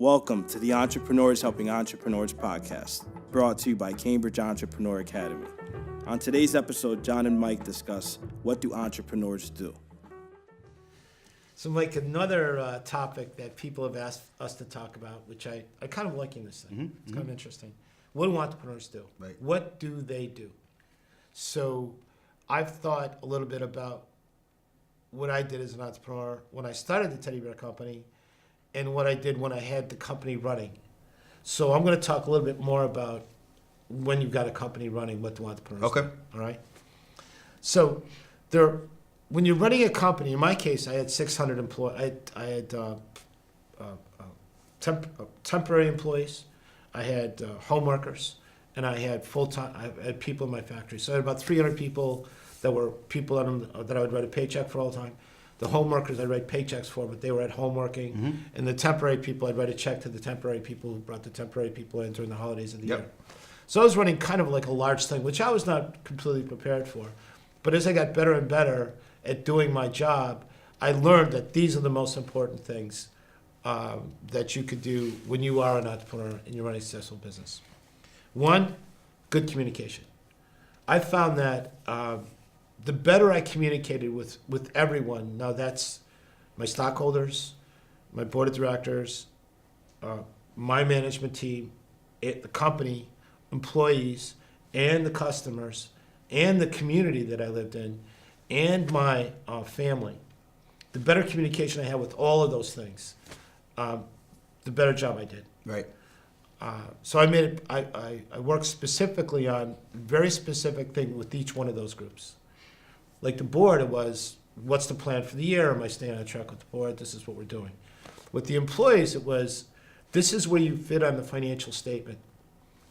Welcome to the Entrepreneurs Helping Entrepreneurs podcast, brought to you by Cambridge Entrepreneur Academy. On today's episode, John and Myke discuss what do entrepreneurs do. So, Myke, another topic that people have asked us to talk about, which I kind of liking this thing. It's kind of interesting. What do entrepreneurs do? Right. What do they do? So, I've thought a little bit about what I did as an entrepreneur when I started the Teddy Bear Company and what I did when I had the company running. So, I'm going to talk a little bit more about when you've got a company running, what do entrepreneurs do? All right? So, when you're running a company, in my case, I had 600 employees. I had temporary employees, I had home workers, and I had full-time. I had people in my factory. So I had about 300 people that were people that I would write a paycheck for all the time. The home workers I'd write paychecks for, but they were at home working. And the temporary people, I'd write a check to the temporary people who brought the temporary people in during the holidays of the year. So I was running kind of like a large thing, which I was not completely prepared for. But as I got better and better at doing my job, I learned that these are the most important things that you could do when you are an entrepreneur and you're running a successful business. One, good communication. I found that the better I communicated with everyone, now that's my stockholders, my board of directors, my management team, the company, employees, and the customers, and the community that I lived in, and my family. The better communication I had with all of those things, the better job I did. Right. So I made it. I worked specifically on very specific thing with each one of those groups. Like the board, it was, what's the plan for the year? Am I staying on track with the board? This is what we're doing. With the employees, it was, this is where you fit on the financial statement.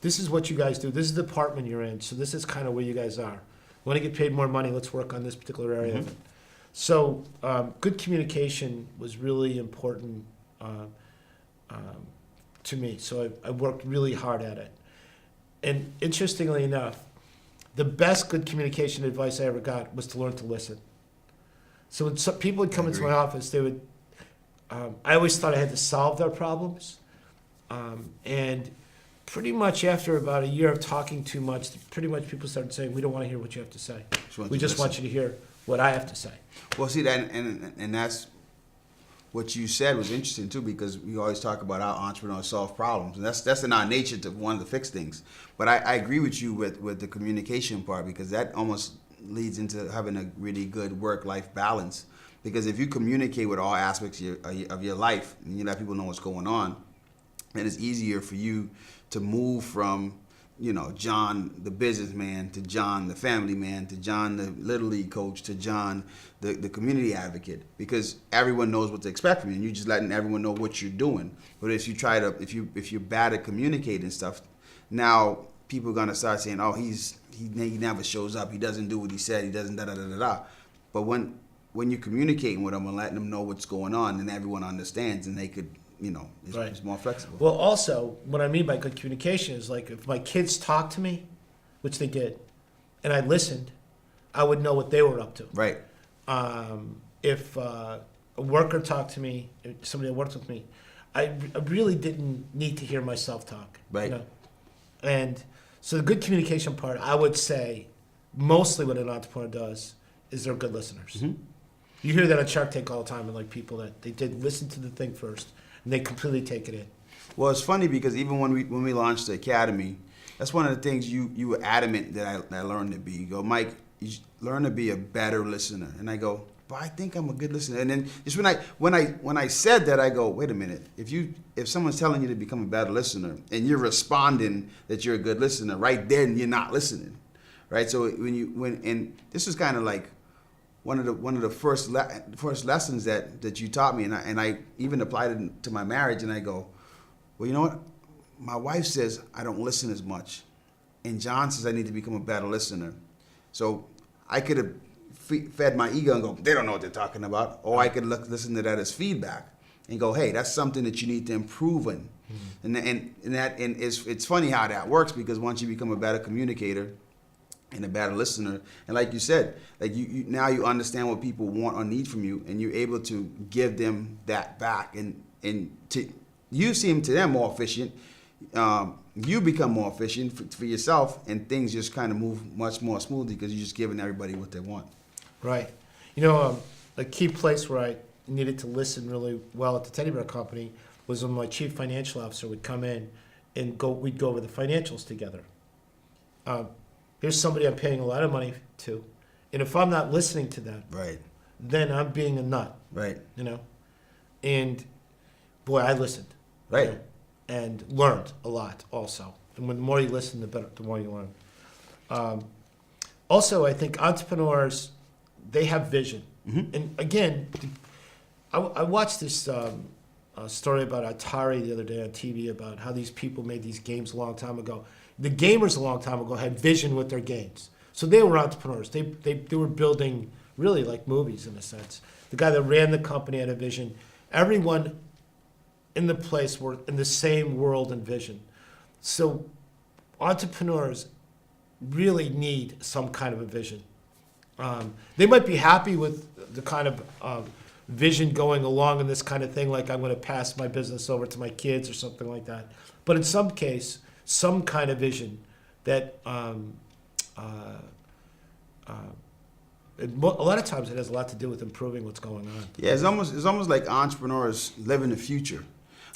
This is what you guys do. This is the department you're in. So this is kind of where you guys are. Want to get paid more money? Let's work on this particular area of it. So good communication was really important to me. So I worked really hard at it. And interestingly enough, the best good communication advice I ever got was to learn to listen. So when some people would come into my office, they would. I always thought I had to solve their problems, and pretty much after about a year of talking too much, pretty much people started saying, we don't want to hear what you have to say. We just want you to hear what I have to say. Well, see, that and that's what you said was interesting, too, because we always talk about how entrepreneurs solve problems. And that's in our nature to want to fix things. But I agree with you with the communication part, because that almost leads into having a really good work-life balance. Because if you communicate with all aspects of your life, and you let people know what's going on, then it's easier for you to move from, John the businessman to John the family man to John the Little League coach to John the community advocate, because everyone knows what to expect from you, and you're just letting everyone know what you're doing. But if you if you're bad at communicating stuff, now people are gonna start saying, oh, he never shows up, he doesn't do what he said, he doesn't da da da da da. But when you're communicating with them and letting them know what's going on, and everyone understands, and they could. It's more flexible. Well, also, what I mean by good communication is like if my kids talked to me, which they did, and I listened, I would know what they were up to. Right. If a worker talked to me, somebody that worked with me, I really didn't need to hear myself talk. Right. And so the good communication part, I would say, mostly what an entrepreneur does is they're good listeners. You hear that on Shark Tank all the time, and like people that they did listen to the thing first. And they completely take it in. Well, it's funny because even when we launched the academy, that's one of the things you were adamant that I learned to be. You go, Myke, you learn to be a better listener. And I go, but I think I'm a good listener. And then just when I said that, I go, wait a minute. If someone's telling you to become a better listener and you're responding that you're a good listener, right then you're not listening, right? So and this was kind of like one of the first lessons that you taught me, and I even applied it to my marriage, and I go, well, you know what? My wife says I don't listen as much, and John says I need to become a better listener. So I could have fed my ego and go, they don't know what they're talking about, or I could listen to that as feedback and go, hey, that's something that you need to improve in. And it's funny how that works, because once you become a better communicator and a better listener, and like you said, like you now you understand what people want or need from you, and you're able to give them that back, and to you seem to them more efficient. You become more efficient for yourself, and things just kind of move much more smoothly because you're just giving everybody what they want. Right. You know, a key place where I needed to listen really well at the Teddy Bear Company was when my chief financial officer would come in and we'd go over the financials together. Here's somebody I'm paying a lot of money to, and if I'm not listening to them, Right. then I'm being a nut, Right. you know? And boy, I listened. you Right. know, and learned a lot also. And when the more you listen, the better, the more you learn. Also, I think entrepreneurs, they have vision. Mm-hmm. And again, I watched this story about Atari the other day on TV about how these people made these games a long time ago. The gamers a long time ago had vision with their games. So they were entrepreneurs. They were building really like movies in a sense. The guy that ran the company had a vision. Everyone in the place were in the same world and vision. So entrepreneurs really need some kind of a vision. They might be happy with the kind of vision going along in this kind of thing, like I'm going to pass my business over to my kids or something like that. But in some case, some kind of vision that a lot of times it has a lot to do with improving what's going on. Yeah, it's almost like entrepreneurs live in the future.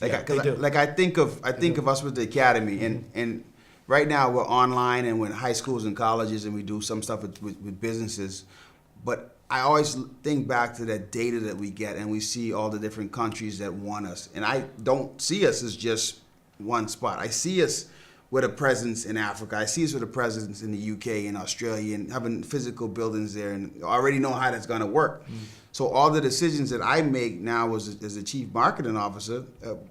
Like Yeah, they do. I think of us with the academy, and right now we're online and we're in high schools and colleges, and we do some stuff with businesses. But I always think back to that data that we get, and we see all the different countries that want us, and I don't see us as just one spot. I see us with a presence in Africa. I see us with a presence in the UK and Australia, and having physical buildings there, and already know how that's going to work. So all the decisions that I make now as a chief marketing officer,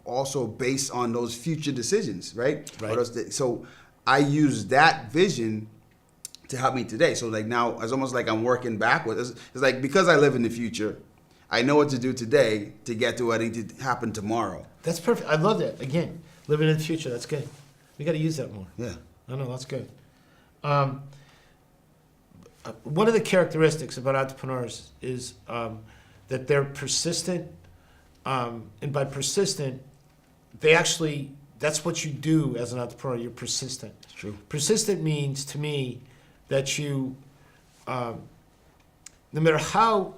also based on those future decisions, right? Right. So I use that vision to help me today. So like now, it's almost like I'm working backwards. It's like because I live in the future, I know what to do today to get to what needs to happen tomorrow. That's perfect. I love that. Again, living in the future. That's good. We got to use that more. Yeah. I know, that's good. One of the characteristics about entrepreneurs is that they're persistent, and by persistent, that's what you do as an entrepreneur. You're persistent. It's true. Persistent means to me that you, no matter how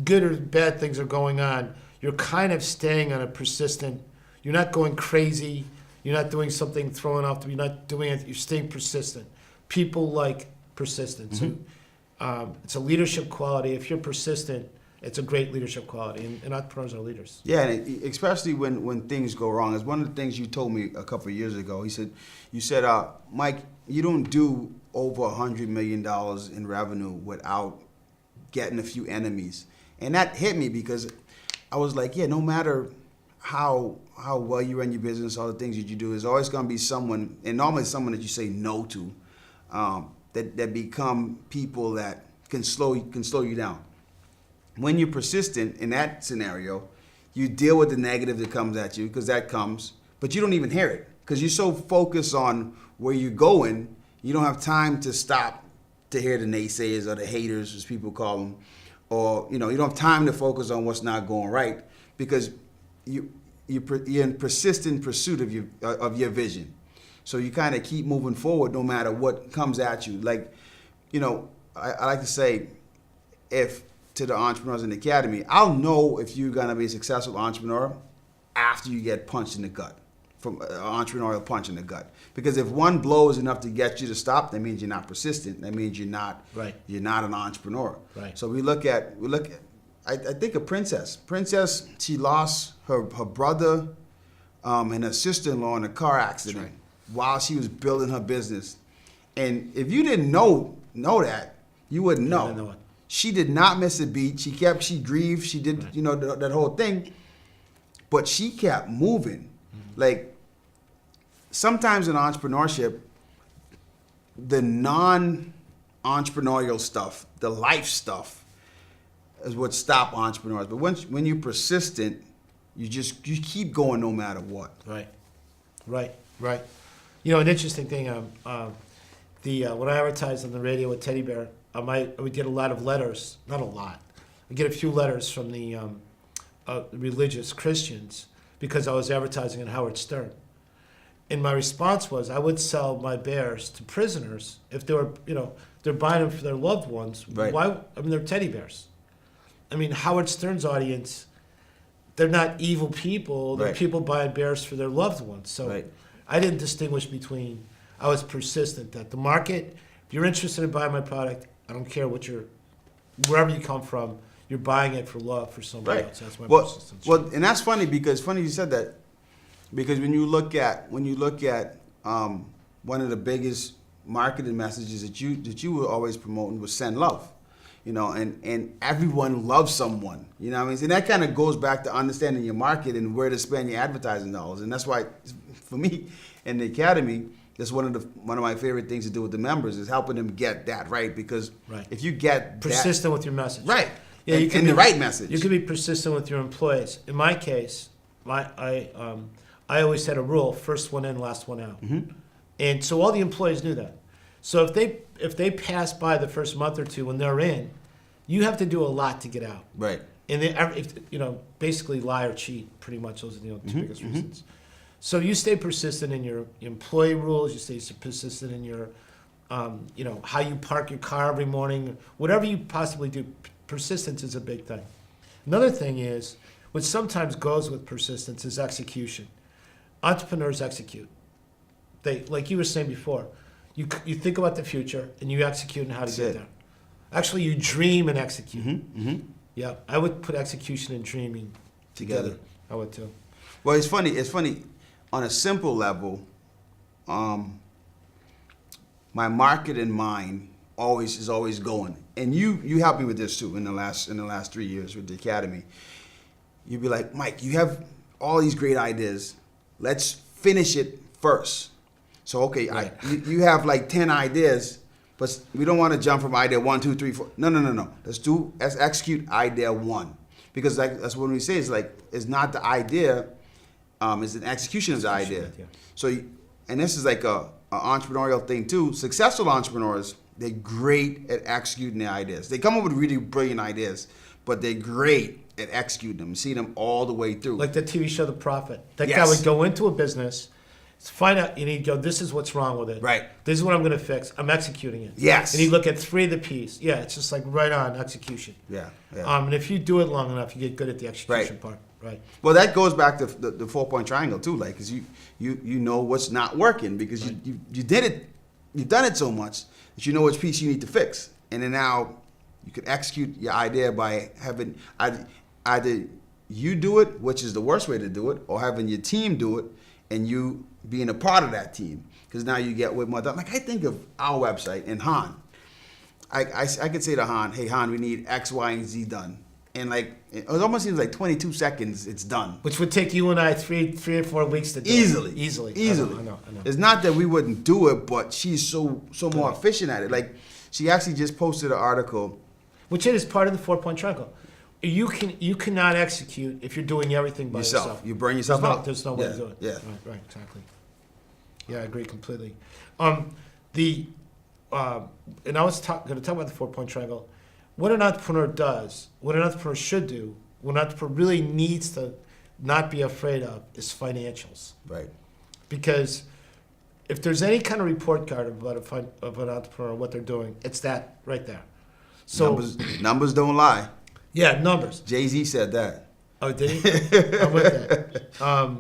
good or bad things are going on, you're kind of staying on a persistent, you're not going crazy, you're not doing something throwing off, you're not doing it, you're staying persistent. People like persistence. Mm-hmm. It's a leadership quality. If you're persistent, it's a great leadership quality, and entrepreneurs are leaders. Yeah, and especially when things go wrong. It's one of the things you told me a couple of years ago. You said, Myke, you don't do over $100 million in revenue without getting a few enemies. And that hit me because I was like, yeah, no matter how well you run your business, all the things that you do, there's always going to be someone, and normally someone that you say no to, that become people that can slow you down. When you're persistent in that scenario, you deal with the negative that comes at you, because that comes, but you don't even hear it because you're so focused on where you're going, you don't have time to stop to hear the naysayers or the haters, as people call them, or you don't have time to focus on what's not going right because you're in persistent pursuit of your vision. So you kind of keep moving forward no matter what comes at you. Like, I like to say, to the entrepreneurs in the academy, I'll know if you're gonna be a successful entrepreneur after you get punched in the gut, from an entrepreneurial punch in the gut. Because if one blow is enough to get you to stop, that means you're not persistent. That means you're not an entrepreneur. Right. So we look at. I think of Princess. Princess, she lost her brother and her sister-in-law in a car accident while she was building her business. And if you didn't know that, you wouldn't know. I know it. She did not miss a beat. She grieved. She did, that whole thing. But she kept moving. Mm-hmm. Like, sometimes in entrepreneurship, the non-entrepreneurial stuff, the life stuff, is what stop entrepreneurs. But when you're persistent, you keep going no matter what. Right. An interesting thing. When I advertised on the radio with Teddy Bear, I would get a lot of letters. Not a lot. I get a few letters from the religious Christians because I was advertising on Howard Stern. And my response was, I would sell my bears to prisoners if they were, they're buying them for their loved ones. Right. Why? I mean, they're teddy bears. I mean, Howard Stern's audience, they're not evil people. They're Right. people buying bears for their loved ones. So Right. I didn't distinguish between. I was persistent that the market. If you're interested in buying my product, I don't care wherever you come from. You're buying it for love for somebody Right. else. That's my Well, persistence. and that's funny you said that, because when you look at one of the biggest marketing messages that you were always promoting was send love, and everyone loves someone, you know what I mean? And that kind of goes back to understanding your market and where to spend your advertising dollars. And that's why, for me, in the academy, that's one of my favorite things to do with the members is helping them get that right. Because Right. if you get persistent with your message. right, Yeah, you can and be, the right message, You can be persistent with your employees. In my case, I always had a rule: first one in, last one out. Mm-hmm. And so all the employees knew that. So if they pass by the first month or two when they're in, you have to do a lot to get out. right. And basically lie or cheat. Pretty much those are the two biggest reasons. So you stay persistent in your employee rules. You stay persistent in your, how you park your car every morning. Whatever you possibly do, persistence is a big thing. Another thing is, what sometimes goes with persistence is execution. Entrepreneurs execute. They, like you were saying before, you think about the future and you execute on how to That's get it. there. Actually, you dream and execute. Mm-hmm. Yeah, I would put execution and dreaming together. Together. I would too. Well, it's funny. On a simple level, my marketing mind is always going. And you helped me with this too in the last 3 years with the academy. You'd be like, Myke, you have all these great ideas. Let's finish it first. So okay, Right. you have like 10 ideas, but we don't want to jump from idea 1, 2, 3, 4. No. Let's execute idea 1, because that's what we say. It's not the idea. It's an execution of the idea. Yeah. So, and this is like a entrepreneurial thing too. Successful entrepreneurs, they're great at executing their ideas. They come up with really brilliant ideas, but they're great at executing them, see them all the way through. Like the TV show The Prophet. That guy Yes. would go into a business, find out, and he'd go, this is what's wrong with it. Right. This is what I'm going to fix. I'm executing it. Yes. And he'd look at 3 of the P's. Yeah, it's just like right on execution. Yeah. And if you do it long enough, you get good at the execution Right. part. Right. Well, that goes back to the 4-point triangle too, like, because you know what's not working because you did it, you've done it so much that you know which piece you need to fix, and then now you can execute your idea by having either you do it, which is the worst way to do it, or having your team do it and you being a part of that team, because now you get way more done. Like I think of our website and Han, I could say to Han, hey Han, we need X, Y, and Z done. And like it almost seems like 22 seconds, it's done. Which would take you and I three or 4 weeks to do. Easily. I know. It's not that we wouldn't do it, but she's so more efficient at it. Like she actually just posted an article. Which it is part of the 4-point triangle. You cannot execute if you're doing everything by yourself. You burn yourself out. There's no way to do it. Yeah. Right, exactly. Yeah, I agree completely. And I was going to talk about the 4-point triangle. What an entrepreneur does, what an entrepreneur should do, what an entrepreneur really needs to not be afraid of is financials. Right. Because if there's any kind of report card of an entrepreneur, what they're doing, it's that right there. So Numbers don't lie. yeah, numbers. Jay-Z said that. Oh, did he? I'm with that.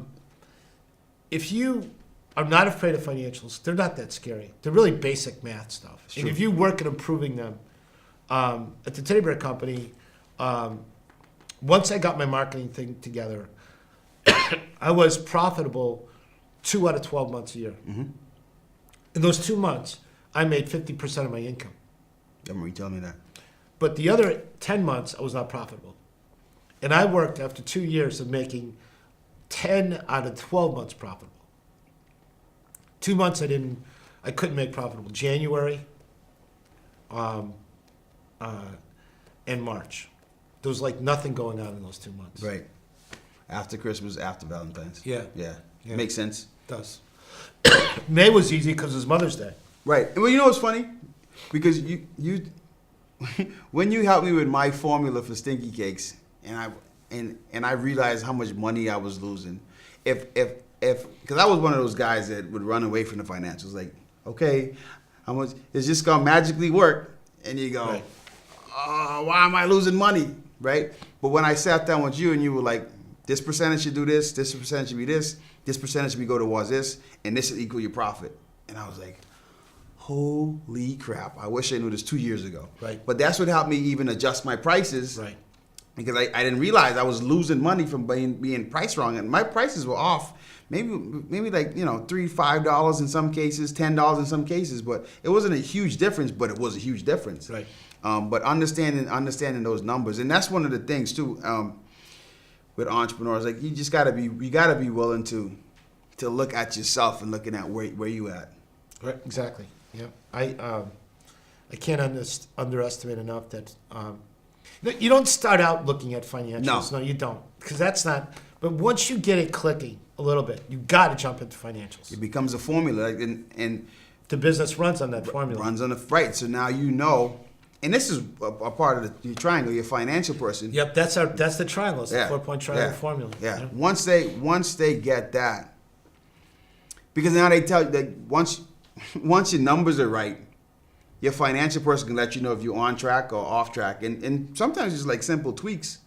If you are not afraid of financials, they're not that scary. They're really basic math stuff. And true. if you work at improving them, at the Teddy Bear Company, once I got my marketing thing together, I was profitable 2 out of 12 months a year. Mm-hmm. In those 2 months, I made 50% of my income. I remember you telling me that. But the other 10 months, I was not profitable. And I worked after 2 years of making 10 out of 12 months profitable. 2 months I couldn't make profitable. January and March. There was like nothing going on in those 2 months. Right. After Christmas, after Valentine's. Yeah. Yeah. Yeah. Makes sense. It does. May was easy because it was Mother's Day. Right. Well, you know what's funny? Because you when you helped me with my formula for stinky cakes, and I realized how much money I was losing, because I was one of those guys that would run away from the financials. Like, okay, how much is this gonna magically work? And you go, Right. why am I losing money, right? But when I sat down with you and you were like, this percentage should do this percentage should be this percentage should go towards this, and this should equal your profit. And I was like, holy crap! I wish I knew this 2 years ago. Right. But that's what helped me even adjust my prices. Right. Because I didn't realize I was losing money from being priced wrong, and my prices were off. Maybe like $3, $5 in some cases, $10 in some cases, but it wasn't a huge difference. But it was a huge difference. Right. But understanding those numbers, and that's one of the things too with entrepreneurs. Like you gotta be willing to look at yourself and looking at where you at. Right. Exactly. Yeah. I can't underestimate enough that you don't start out looking at financials. No, you don't, because that's not. But once you get it clicking a little bit, you got to jump into financials. It becomes a formula, and the business runs on that formula. Runs on the right. So now you know, and this is a part of the triangle. You're a financial person. Yep, that's the triangle. It's the 4-point triangle formula. Yeah. Once they get that, because now they tell you that once your numbers are right, your financial person can let you know if you're on track or off track, and sometimes it's like simple tweaks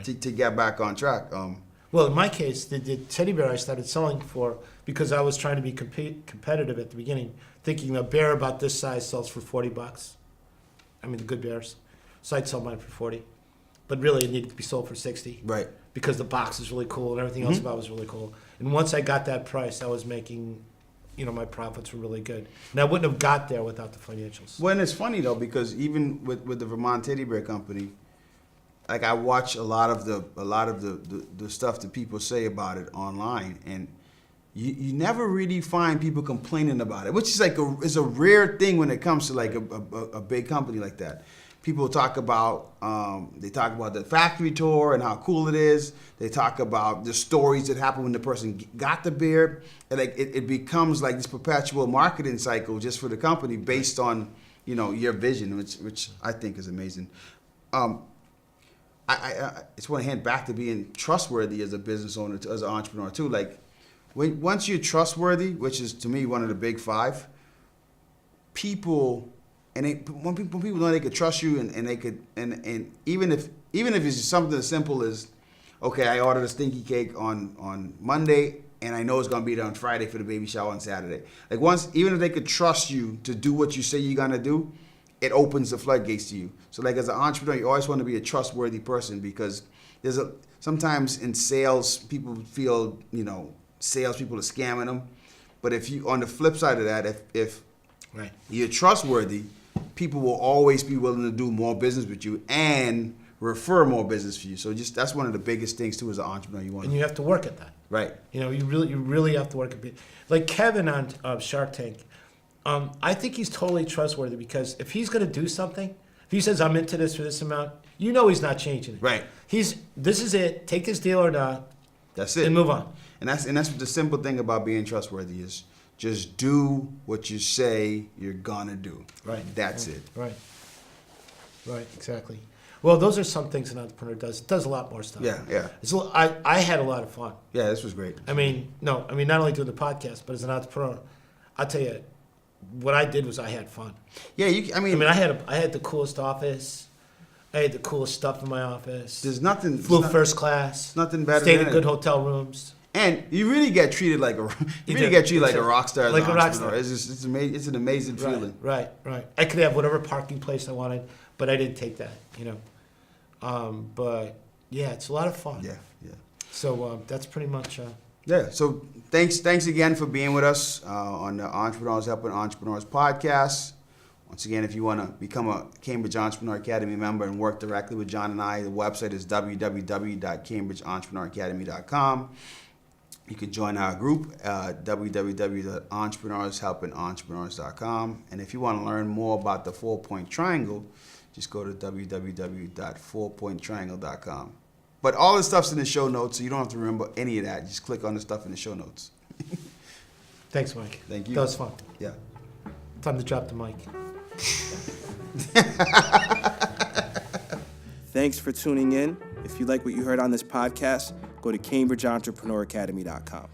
to get back on track. Well, in my case, the teddy bear I started selling for, because I was trying to be competitive at the beginning, thinking a bear about this size sells for $40. I mean, the good bears. So I'd sell mine for 40, but really it needed to be sold for 60. Right. Because the box is really cool and everything else about it was really cool. And once I got that price, I was making, my profits were really good. And I wouldn't have got there without the financials. Well, and it's funny though, because even with the Vermont Teddy Bear Company, like I watch a lot of the stuff that people say about it online, and you never really find people complaining about it, which is like is a rare thing when it comes to like a big company like that. People talk about the factory tour and how cool it is. They talk about the stories that happened when the person got the beer, and like it becomes like this perpetual marketing cycle just for the company based on your vision, which I think is amazing. I just want to hand back to being trustworthy as a business owner, as an entrepreneur too. Like once you're trustworthy, which is to me one of the big 5, people. And when people know they could trust you, and they could, and even if it's just something as simple as, okay, I ordered a stinky cake on Monday, and I know it's gonna be there on Friday for the baby shower on Saturday. Like even if they could trust you to do what you say you're gonna do, it opens the floodgates to you. So like as an entrepreneur, you always want to be a trustworthy person, because sometimes in sales people feel salespeople are scamming them, but if you on the flip side of that, if right. you're trustworthy, people will always be willing to do more business with you and refer more business for you. So that's one of the biggest things too as an entrepreneur. And you have to work at that. Right. You really have to work at it. Like Kevin on Shark Tank, I think he's totally trustworthy, because if he's going to do something, if he says I'm into this for this amount, he's not changing it. Right. This is it. Take his deal or not. That's it. And move on. And that's the simple thing about being trustworthy is just do what you say you're gonna do. Right. That's it. Right. Right. Exactly. Well, those are some things an entrepreneur does. It does a lot more stuff. Yeah. I had a lot of fun. Yeah, this was great. Not only doing the podcast, but as an entrepreneur, I'll tell you, what I did was I had fun. Yeah, I had the coolest office. I had the coolest stuff in my office. There's nothing. Flew first class. Nothing better. Stayed in good hotel rooms. And you really get treated like a rock star. Like a rock star. It's amazing. It's an amazing feeling. Right. I could have whatever parking place I wanted, but I didn't take that. But yeah, it's a lot of fun. Yeah. So that's pretty much. Yeah. So thanks again for being with us on the Entrepreneurs Helping Entrepreneurs podcast. Once again, if you want to become a Cambridge Entrepreneur Academy member and work directly with John and I, the website is www.cambridgeentrepreneurs.academy.com. You can join our group at www.entrepreneurshelpingentrepreneurs.com. And if you want to learn more about the 4-point triangle, just go to www.4pointtriangle.com. But all this stuff's in the show notes, so you don't have to remember any of that. Just click on the stuff in the show notes. Thanks, Mike. Thank you. That was fun. Yeah. Time to drop the mic. Thanks for tuning in. If you like what you heard on this podcast, go to CambridgeEntrepreneurAcademy.com.